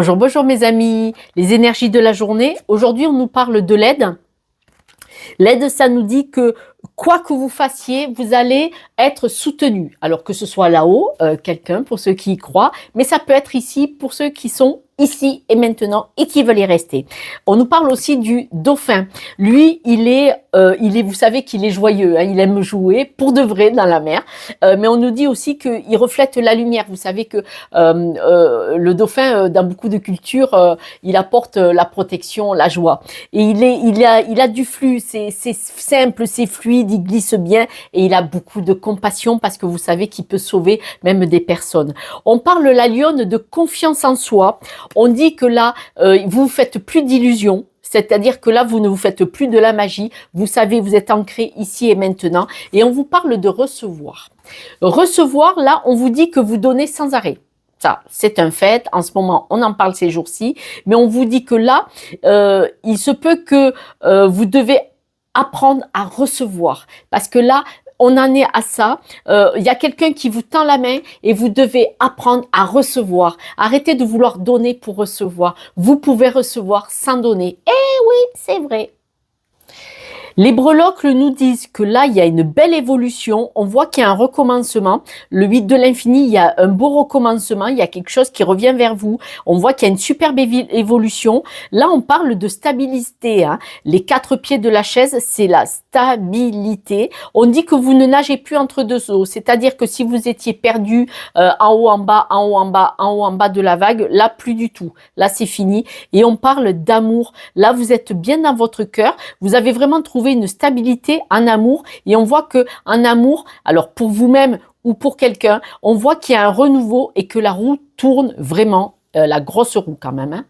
Bonjour, bonjour mes amis, les énergies de la journée. Aujourd'hui, on nous parle de l'aide. L'aide, ça nous dit que quoi que vous fassiez, vous allez être soutenu. Alors que ce soit là-haut, quelqu'un pour ceux qui y croient, mais ça peut être ici pour ceux qui sont ici et maintenant et qui veulent y rester. On nous parle aussi du dauphin. Lui, il est, vous savez qu'il est joyeux, hein, il aime jouer pour de vrai dans la mer. Mais on nous dit aussi qu'il reflète la lumière. Vous savez que le dauphin, dans beaucoup de cultures, il apporte la protection, la joie. Et il a du flux. C'est simple, c'est fluide, il glisse bien et il a beaucoup de compassion parce que vous savez qu'il peut sauver même des personnes. On parle la lionne de confiance en soi. On dit que là, vous ne faites plus d'illusions. C'est-à-dire que là, vous ne vous faites plus de la magie. Vous savez, vous êtes ancré ici et maintenant. Et on vous parle de recevoir. Recevoir, là, on vous dit que vous donnez sans arrêt. Ça, c'est un fait. En ce moment, on en parle ces jours-ci. Mais on vous dit que là, il se peut que vous devez apprendre à recevoir. Parce que là, on en est à ça. Il y a quelqu'un qui vous tend la main et vous devez apprendre à recevoir. Arrêtez de vouloir donner pour recevoir. Vous pouvez recevoir sans donner. Eh oui, c'est vrai. Les breloques nous disent que là, il y a une belle évolution. On voit qu'il y a un recommencement. Le 8 de l'infini, il y a un beau recommencement. Il y a quelque chose qui revient vers vous. On voit qu'il y a une superbe évolution. Là, on parle de stabilité. Hein. Les 4 pieds de la chaise, c'est la stabilité. On dit que vous ne nagez plus entre deux eaux. C'est-à-dire que si vous étiez perdu en haut, en bas, en haut, en bas, en haut, en bas de la vague, là, plus du tout. Là, c'est fini. Et on parle d'amour. Là, vous êtes bien dans votre cœur. Vous avez vraiment trouvé une stabilité en amour et on voit que en amour, alors pour vous-même ou pour quelqu'un, on voit qu'il y a un renouveau et que la roue tourne vraiment, la grosse roue quand même. Hein.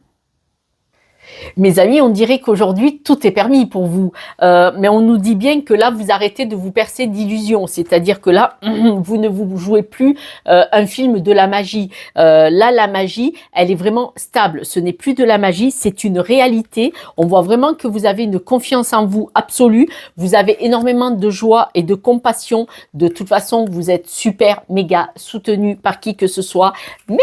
Mes amis, on dirait qu'aujourd'hui, tout est permis pour vous. Mais on nous dit bien que là, vous arrêtez de vous percer d'illusions. C'est-à-dire que là, vous ne vous jouez plus un film de la magie. Là, la magie, elle est vraiment stable. Ce n'est plus de la magie, c'est une réalité. On voit vraiment que vous avez une confiance en vous absolue. Vous avez énormément de joie et de compassion. De toute façon, vous êtes super, méga soutenu par qui que ce soit. Mais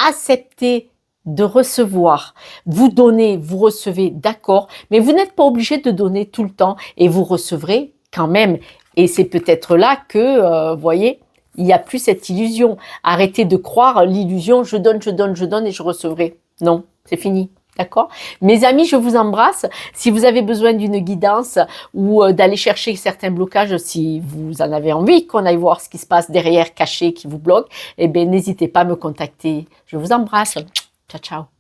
acceptez de recevoir. Vous donnez, vous recevez, d'accord, mais vous n'êtes pas obligé de donner tout le temps et vous recevrez quand même. Et c'est peut-être là que, voyez, il n'y a plus cette illusion. Arrêtez de croire l'illusion, je donne, je donne, je donne et je recevrai. Non, c'est fini. D'accord? Mes amis, je vous embrasse. Si vous avez besoin d'une guidance ou d'aller chercher certains blocages, si vous en avez envie, qu'on aille voir ce qui se passe derrière, caché, qui vous bloque, eh bien, n'hésitez pas à me contacter. Je vous embrasse. Ciao, ciao.